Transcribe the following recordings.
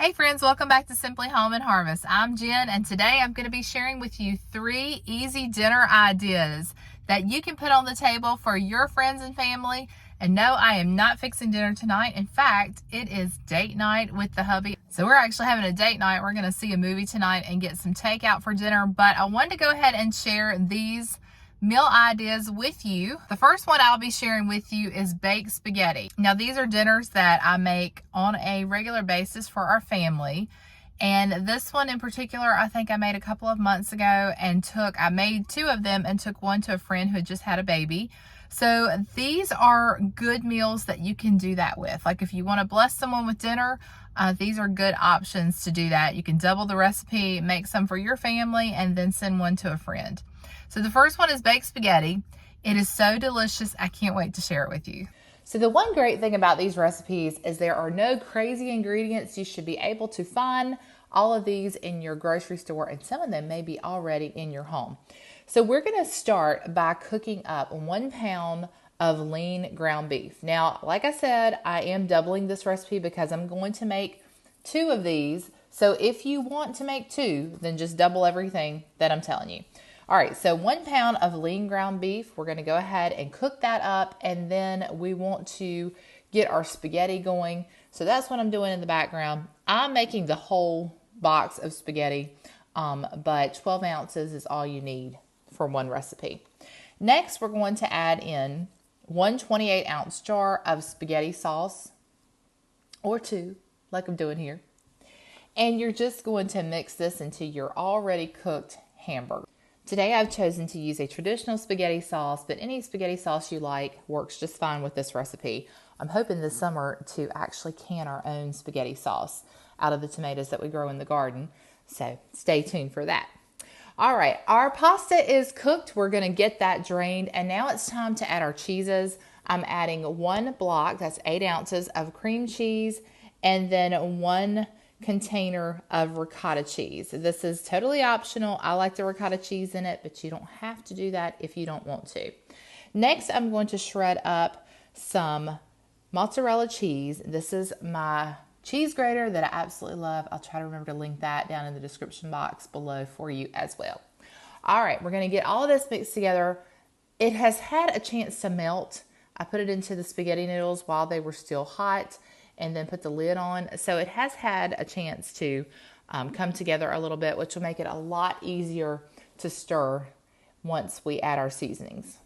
Hey friends, welcome back to Simply Home and Harvest. I'm Jen, and today I'm going to be sharing with you 3 easy dinner ideas that you can put on the table for your friends and family. And no, I am not fixing dinner tonight. In fact, it is date night with the hubby. So we're actually having a date night. We're going to see a movie tonight and get some takeout for dinner. But I wanted to go ahead and share these meal ideas with you. The first one I'll be sharing with you is baked spaghetti. Now these are dinners that I make on a regular basis for our family. And this one in particular, I think I made a couple of months ago and I made 2 of them and took one to a friend who had just had a baby. So these are good meals that you can do that with. Like if you want to bless someone with dinner, these are good options to do that. You can double the recipe, make some for your family, and then send one to a friend. So the first one is baked spaghetti. It is so delicious, I can't wait to share it with you. So the one great thing about these recipes is there are no crazy ingredients. You should be able to find all of these in your grocery store, and some of them may be already in your home. So we're gonna start by cooking up 1 pound of lean ground beef. Now, like I said, I am doubling this recipe because I'm going to make 2 of these. So if you want to make 2, then just double everything that I'm telling you. All right, so 1 pound of lean ground beef, we're gonna go ahead and cook that up, and then we want to get our spaghetti going. So that's what I'm doing in the background. I'm making the whole box of spaghetti, but 12 ounces is all you need for one recipe. Next, we're going to add in 1 28-ounce jar of spaghetti sauce, or 2, like I'm doing here. And you're just going to mix this into your already cooked hamburger. Today I've chosen to use a traditional spaghetti sauce, but any spaghetti sauce you like works just fine with this recipe. I'm hoping this summer to actually can our own spaghetti sauce out of the tomatoes that we grow in the garden, so stay tuned for that. All right, our pasta is cooked. We're gonna get that drained, and now it's time to add our cheeses. I'm adding 1 block, that's 8 ounces of cream cheese, and then 1 container of ricotta cheese. This is totally optional. I like the ricotta cheese in it, but you don't have to do that if you don't want to. Next, I'm going to shred up some mozzarella cheese. This is my cheese grater that I absolutely love. I'll try to remember to link that down in the description box below for you as well. All right, we're going to get all of this mixed together. It has had a chance to melt. I put it into the spaghetti noodles while they were still hot, and then put the lid on. So it has had a chance to come together a little bit, which will make it a lot easier to stir once we add our seasonings.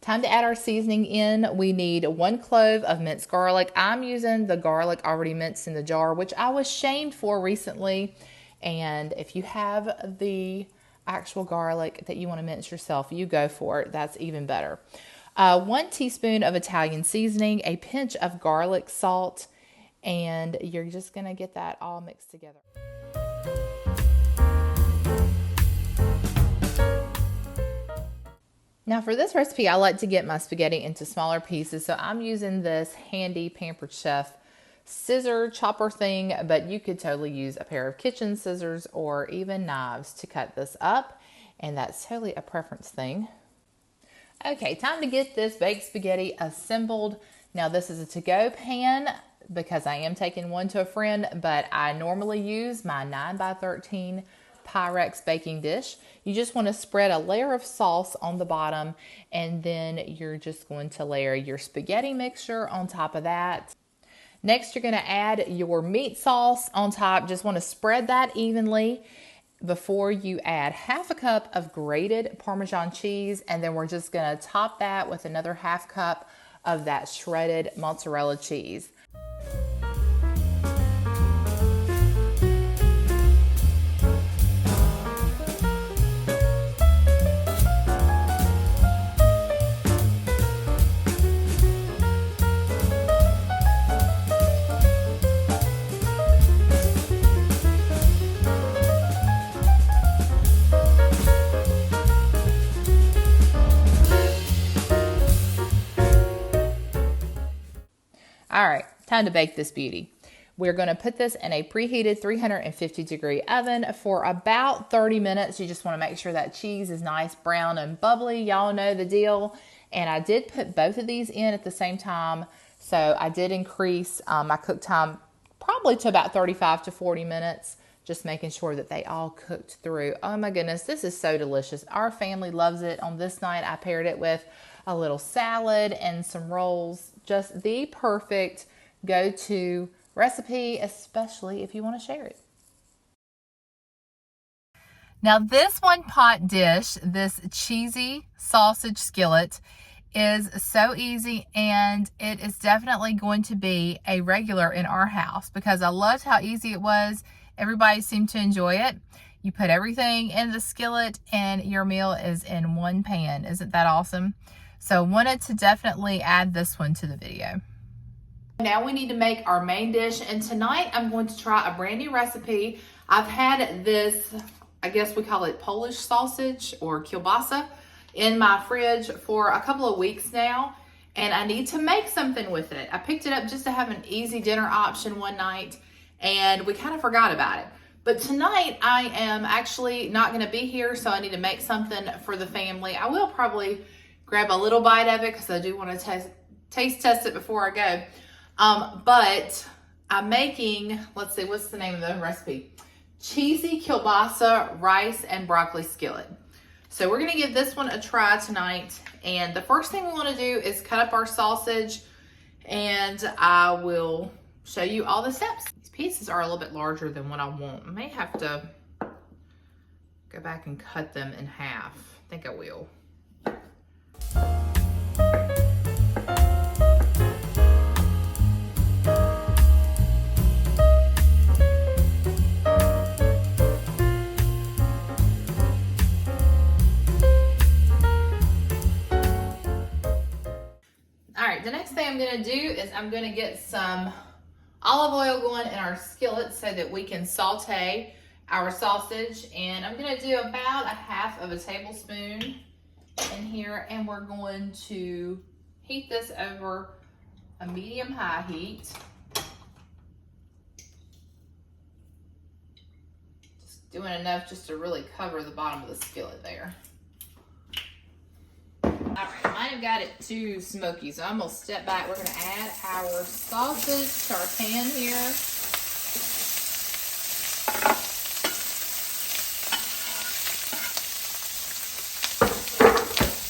Time to add our seasoning in. We need 1 clove of minced garlic. I'm using the garlic already minced in the jar, which I was shamed for recently. And if you have the actual garlic that you want to mince yourself, you go for it. That's even better. 1 teaspoon of Italian seasoning, a pinch of garlic salt, and you're just going to get that all mixed together. Now for this recipe, I like to get my spaghetti into smaller pieces, so I'm using this handy Pampered Chef scissor chopper thing, but you could totally use a pair of kitchen scissors or even knives to cut this up, and that's totally a preference thing. Okay, time to get this baked spaghetti assembled. Now this is a to-go pan because I am taking one to a friend, but I normally use my 9x13 Pyrex baking dish. You just want to spread a layer of sauce on the bottom, and then you're just going to layer your spaghetti mixture on top of that. Next, you're going to add your meat sauce on top. Just want to spread that evenly before you add 1/2 cup of grated Parmesan cheese, and then we're just going to top that with another 1/2 cup of that shredded mozzarella cheese. All right, time to bake this beauty. We're going to put this in a preheated 350-degree oven for about 30 minutes. You just want to make sure that cheese is nice, brown, and bubbly. Y'all know the deal. And I did put both of these in at the same time, so I did increase my cook time probably to about 35 to 40 minutes, just making sure that they all cooked through. Oh my goodness, this is so delicious. Our family loves it. On this night, I paired it with a little salad and some rolls. Just the perfect go-to recipe, especially if you want to share it. Now this one pot dish, this cheesy sausage skillet, is so easy, and it is definitely going to be a regular in our house because I loved how easy it was. Everybody seemed to enjoy it. You put everything in the skillet and your meal is in one pan. Isn't that awesome? So wanted to definitely add this one to the video. Now we need to make our main dish, and tonight I'm going to try a brand new recipe. I've had this, I guess we call it Polish sausage or kielbasa, in my fridge for a couple of weeks now, and I need to make something with it. I picked it up just to have an easy dinner option one night, and we kind of forgot about it. But tonight I am actually not going to be here, so I need to make something for the family. I will probably grab a little bite of it because I do want to taste test it before I go. But I'm making, let's see, what's the name of the recipe? Cheesy kielbasa rice and broccoli skillet. So we're gonna give this one a try tonight. And the first thing we wanna do is cut up our sausage, and I will show you all the steps. These pieces are a little bit larger than what I want. I may have to go back and cut them in half. I think I will. The next thing I'm going to do is I'm going to get some olive oil going in our skillet so that we can saute our sausage. And I'm going to do about a half of a tablespoon in here, and we're going to heat this over a medium-high heat. Just doing enough just to really cover the bottom of the skillet there. All right, I might have got it too smoky, so I'm gonna step back. We're gonna add our sausage to our pan here.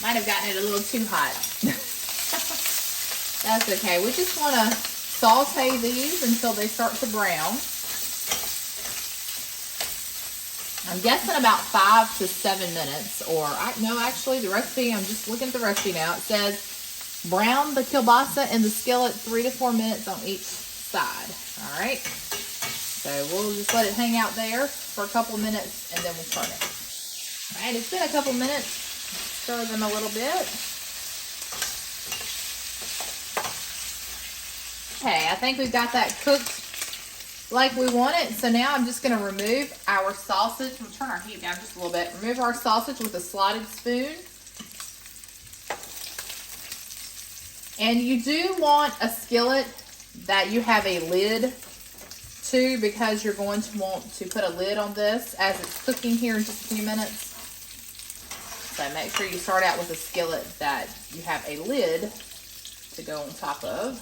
Might have gotten it a little too hot. That's okay. We just wanna saute these until they start to brown. I'm guessing about 5 to 7 minutes, or no, actually the recipe, I'm just looking at the recipe now. It says brown the kielbasa in the skillet 3 to 4 minutes on each side. All right, so we'll just let it hang out there for a couple minutes and then we'll turn it. All right, it's been a couple minutes. Stir them a little bit. Okay, I think we've got that cooked like we want it. So now I'm just going to remove our sausage. We'll turn our heat down just a little bit. Remove our sausage with a slotted spoon. And you do want a skillet that you have a lid to, because you're going to want to put a lid on this as it's cooking here in just a few minutes. So make sure you start out with a skillet that you have a lid to go on top of.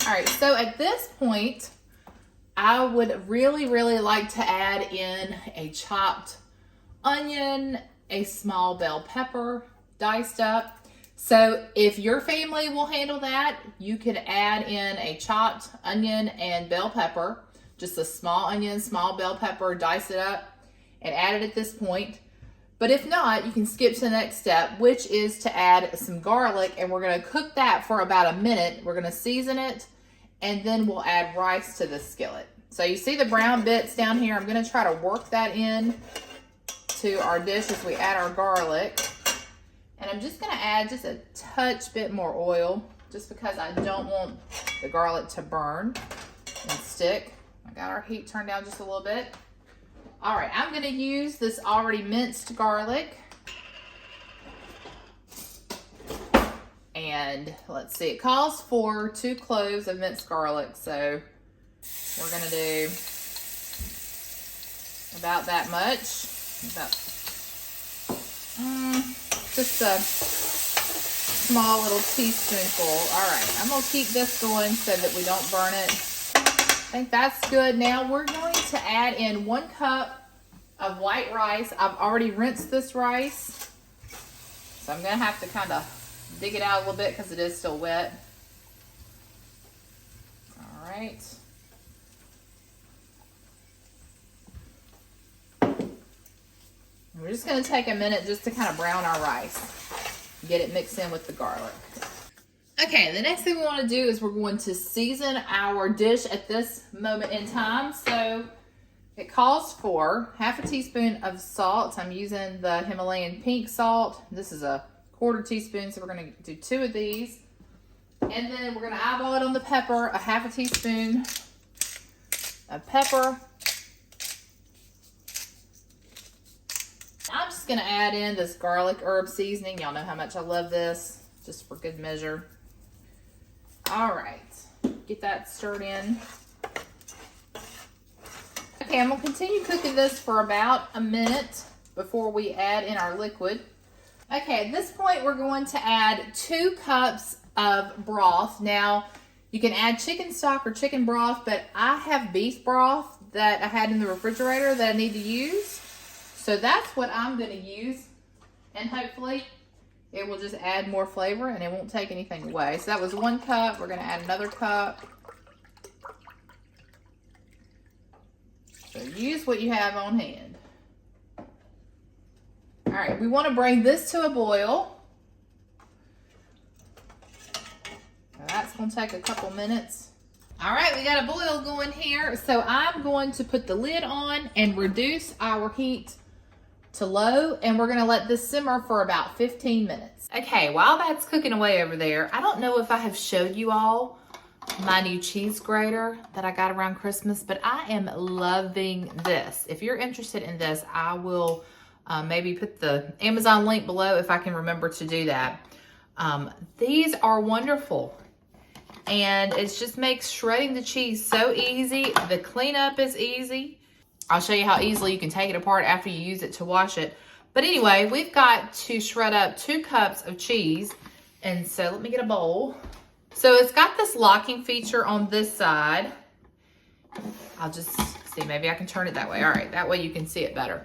All right, so at this point, I would really like to add in a chopped onion, a small bell pepper, diced up. So if your family will handle that, you could add in a chopped onion and bell pepper, just a small onion, small bell pepper, dice it up and add it at this point. But if not, you can skip to the next step, which is to add some garlic, and we're gonna cook that for about a minute. We're gonna season it, and then we'll add rice to the skillet. So you see the brown bits down here. I'm gonna try to work that in to our dish as we add our garlic. And I'm just gonna add just a touch bit more oil, just because I don't want the garlic to burn and stick. I got our heat turned down just a little bit. All right, I'm gonna use this already minced garlic. And let's see, it calls for 2 cloves of minced garlic. So we're gonna do about that much. About just a small little teaspoonful. All right, I'm gonna keep this going so that we don't burn it. I think that's good. Now we're going to add in 1 cup of white rice. I've already rinsed this rice, so I'm gonna have to kind of dig it out a little bit because it is still wet. All right. We're just going to take a minute just to kind of brown our rice. Get it mixed in with the garlic. Okay, the next thing we want to do is we're going to season our dish at this moment in time. So it calls for 1/2 teaspoon of salt. I'm using the Himalayan pink salt. This is a 1/4 teaspoon, so we're going to do 2 of these. And then we're going to eyeball it on the pepper, 1/2 teaspoon of pepper. I'm just going to add in this garlic herb seasoning. Y'all know how much I love this, just for good measure. All right, get that stirred in. Okay, I'm going to continue cooking this for about a minute before we add in our liquid. Okay, at this point, we're going to add 2 cups of broth. Now, you can add chicken stock or chicken broth, but I have beef broth that I had in the refrigerator that I need to use. So that's what I'm going to use, and hopefully it will just add more flavor and it won't take anything away. So that was 1 cup. We're going to add another cup. So use what you have on hand. All right, we want to bring this to a boil. Now that's going to take a couple minutes. All right, we got a boil going here. So I'm going to put the lid on and reduce our heat to low, and we're gonna let this simmer for about 15 minutes. Okay, while that's cooking away over there, I don't know if I have showed you all my new cheese grater that I got around Christmas, but I am loving this. If you're interested in this, I will maybe put the Amazon link below if I can remember to do that. These are wonderful, and it just makes shredding the cheese so easy. The cleanup is easy. I'll show you how easily you can take it apart after you use it to wash it. But anyway, we've got to shred up 2 cups of cheese. And so let me get a bowl. So it's got this locking feature on this side. I'll just see, maybe I can turn it that way. All right, that way you can see it better.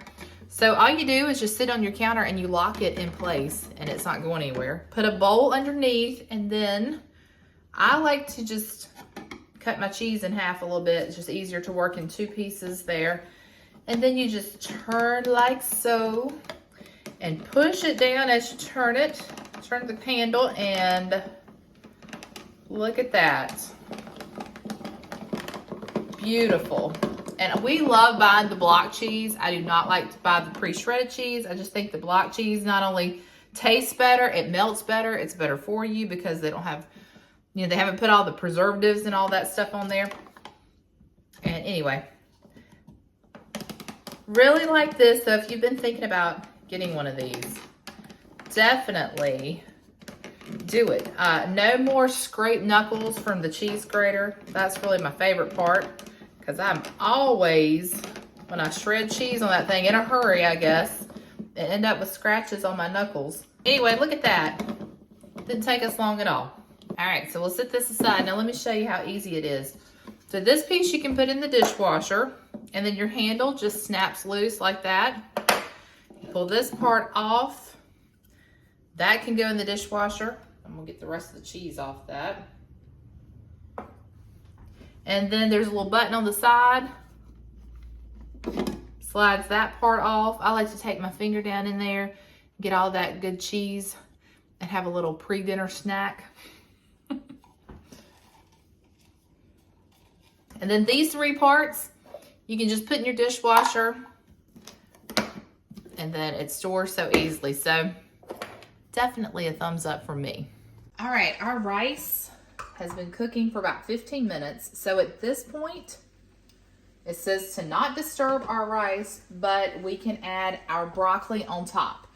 So all you do is just sit on your counter and you lock it in place and it's not going anywhere. Put a bowl underneath, and then I like to just cut my cheese in half a little bit. It's just easier to work in 2 pieces there. And then you just turn like so and push it down as you turn it. Turn the handle and look at that. Beautiful. And we love buying the block cheese. I do not like to buy the pre-shredded cheese. I just think the block cheese not only tastes better, it melts better, it's better for you because they don't have, you know, they haven't put all the preservatives and all that stuff on there. And anyway, really like this. So if you've been thinking about getting one of these, definitely do it. No more scraped knuckles from the cheese grater. That's really my favorite part, because I'm always, when I shred cheese on that thing in a hurry, I guess, and end up with scratches on my knuckles. Anyway, look at that. Didn't take us long at all. All right, so we'll set this aside. Now let me show you how easy it is. So this piece you can put in the dishwasher, and then your handle just snaps loose like that. Pull this part off. That can go in the dishwasher. I'm gonna get the rest of the cheese off that. And then there's a little button on the side. Slides that part off. I like to take my finger down in there, get all that good cheese, and have a little pre-dinner snack. And then these 3 parts, you can just put in your dishwasher, and then it stores so easily. So definitely a thumbs up from me. All right, our rice has been cooking for about 15 minutes. So at this point, it says to not disturb our rice, but we can add our broccoli on top.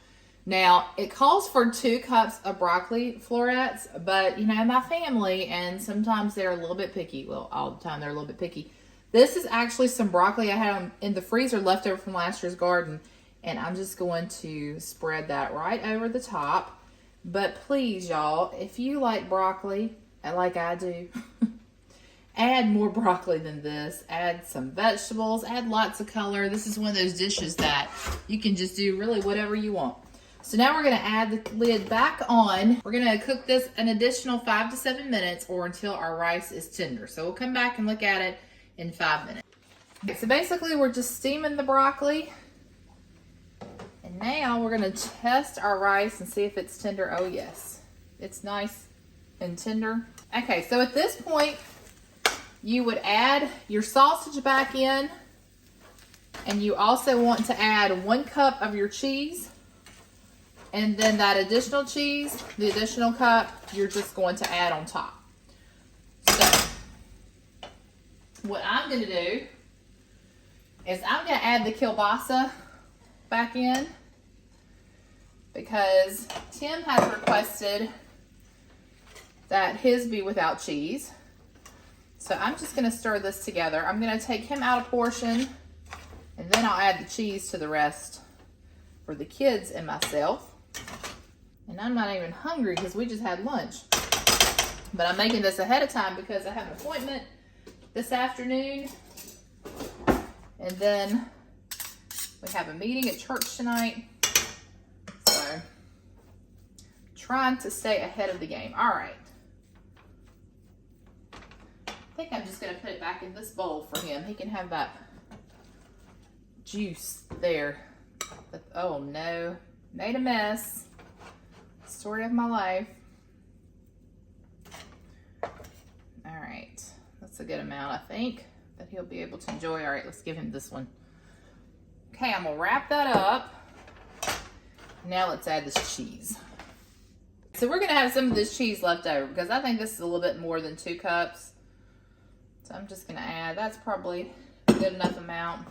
Now, it calls for 2 cups of broccoli florets, but you know, my family, and sometimes they're a little bit picky. Well, all the time they're a little bit picky. This is actually some broccoli I had in the freezer left over from last year's garden, and I'm just going to spread that right over the top. But please, y'all, if you like broccoli, like I do, add more broccoli than this. Add some vegetables, add lots of color. This is one of those dishes that you can just do really whatever you want. So now we're going to add the lid back on. We're going to cook this an additional 5 to 7 minutes or until our rice is tender. So we'll come back and look at it in 5 minutes. Okay, so basically we're just steaming the broccoli. And now we're going to test our rice and see if it's tender. Oh yes, it's nice and tender. Okay, so at this point, you would add your sausage back in. And you also want to add 1 cup of your cheese. And then that additional cheese, the additional cup, you're just going to add on top. So, what I'm going to do is I'm going to add the kielbasa back in because Tim has requested that his be without cheese. So I'm just going to stir this together. I'm going to take him out a portion, and then I'll add the cheese to the rest for the kids and myself. And I'm not even hungry because we just had lunch. But I'm making this ahead of time because I have an appointment this afternoon. And then we have a meeting at church tonight. So, trying to stay ahead of the game. All right. I think I'm just going to put it back in this bowl for him. He can have that juice there. But, oh no. Made a mess. Story of my life. All right. That's a good amount, I think, that he'll be able to enjoy. All right, let's give him this one. Okay, I'm going to wrap that up. Now let's add this cheese. So we're going to have some of this cheese left over because I think this is a little bit more than 2 cups. So I'm just going to add, that's probably a good enough amount.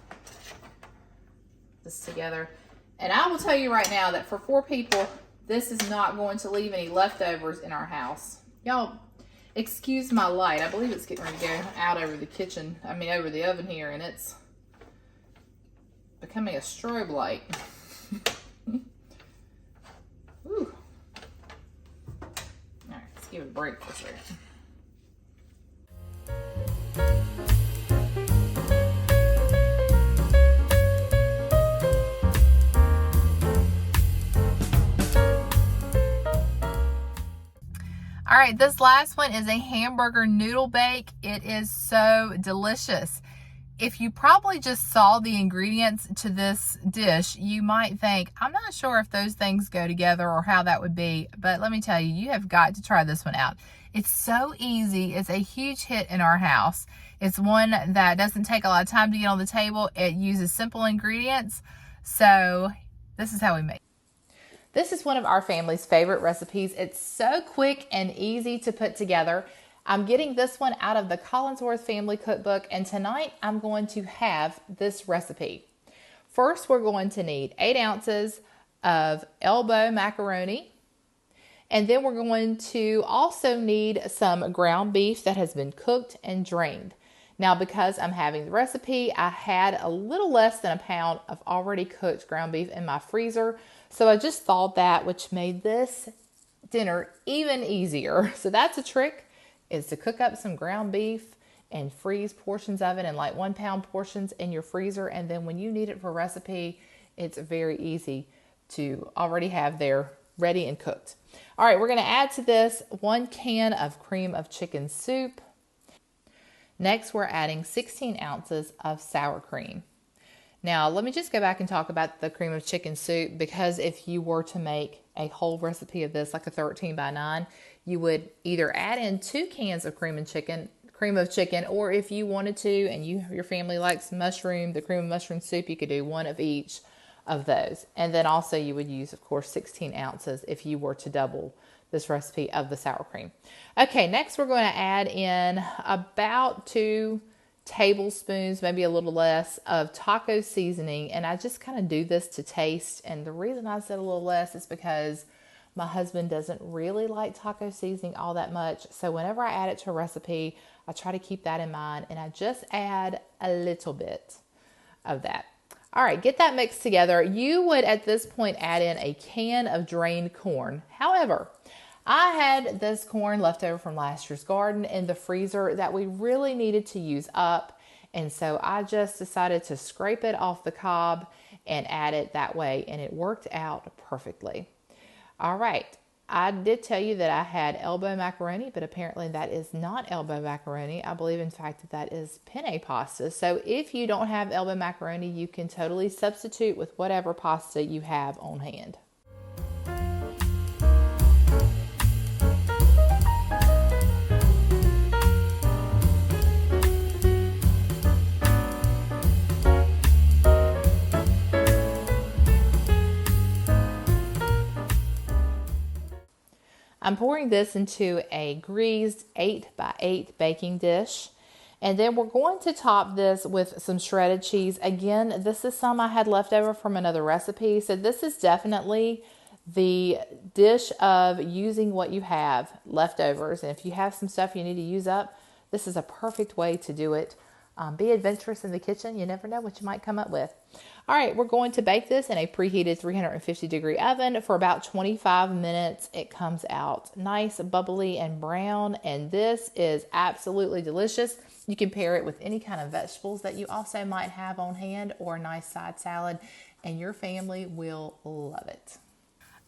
This together. And I will tell you right now that for 4 people, this is not going to leave any leftovers in our house. Y'all, excuse my light. I believe it's getting ready to go out over the kitchen. I mean, over the oven here, and it's becoming a strobe light. Whew. All right, let's give it a break for a second. All right, this last one is a hamburger noodle bake. It is so delicious. If you probably just saw the ingredients to this dish, you might think, I'm not sure if those things go together or how that would be, but let me tell you, you have got to try this one out. It's so easy. It's a huge hit in our house. It's one that doesn't take a lot of time to get on the table. It uses simple ingredients. So this is how we make it. This is one of our family's favorite recipes. It's so quick and easy to put together. I'm getting this one out of the Collinsworth Family Cookbook, and tonight I'm going to have this recipe. First, we're going to need 8 ounces of elbow macaroni, and then we're going to also need some ground beef that has been cooked and drained. Now, because I'm having the recipe, I had a little less than a pound of already cooked ground beef in my freezer. So I just thawed that, which made this dinner even easier. So that's a trick, is to cook up some ground beef and freeze portions of it in like 1 pound portions in your freezer. And then when you need it for a recipe, it's very easy to already have there ready and cooked. All right, we're going to add to this 1 can of cream of chicken soup. Next, we're adding 16 ounces of sour cream. Now, let me just go back and talk about the cream of chicken soup, because if you were to make a whole recipe of this, like a 13 by 9, you would either add in 2 cans of cream of chicken, or if you wanted to, and your family likes the cream of mushroom soup, you could do 1 of each of those. And then also you would use, of course, 16 ounces if you were to double this recipe of the sour cream. Okay, next we're going to add in about 2 tablespoons, maybe a little less, of taco seasoning. And I just kind of do this to taste. And the reason I said a little less is because my husband doesn't really like taco seasoning all that much. So whenever I add it to a recipe, I try to keep that in mind. And I just add a little bit of that. All right, get that mixed together. You would at this point add in a can of drained corn. However, I had this corn left over from last year's garden in the freezer that we really needed to use up. And so I just decided to scrape it off the cob and add it that way. And it worked out perfectly. All right. I did tell you that I had elbow macaroni, but apparently that is not elbow macaroni. I believe, in fact, that is penne pasta. So if you don't have elbow macaroni, you can totally substitute with whatever pasta you have on hand. I'm pouring this into a greased 8x8 baking dish. And then we're going to top this with some shredded cheese. Again, this is some I had left over from another recipe. So this is definitely the dish of using what you have leftovers. And if you have some stuff you need to use up, this is a perfect way to do it. Be adventurous in the kitchen. You never know what you might come up with. All right, we're going to bake this in a preheated 350-degree oven for about 25 minutes. It comes out nice, bubbly, and brown, and this is absolutely delicious. You can pair it with any kind of vegetables that you also might have on hand or a nice side salad, and your family will love it.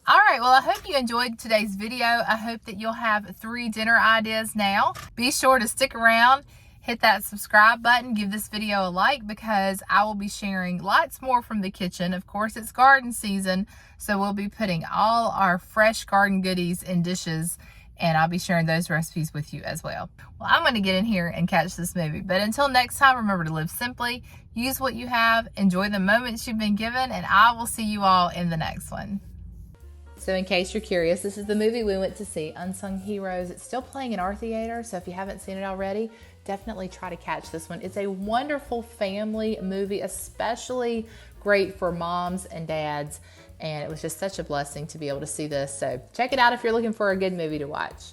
All right, well, I hope you enjoyed today's video. I hope that you'll have 3 dinner ideas now. Be sure to stick around. Hit that subscribe button, give this video a like, because I will be sharing lots more from the kitchen. Of course, it's garden season, so we'll be putting all our fresh garden goodies in dishes, and I'll be sharing those recipes with you as well. Well, I'm going to get in here and catch this movie. But until next time, remember to live simply, use what you have, enjoy the moments you've been given, and I will see you all in the next one. So in case you're curious, this is the movie we went to see, Unsung Heroes. It's still playing in our theater, so if you haven't seen it already, definitely try to catch this one. It's a wonderful family movie, especially great for moms and dads, and it was just such a blessing to be able to see this. So check it out if you're looking for a good movie to watch.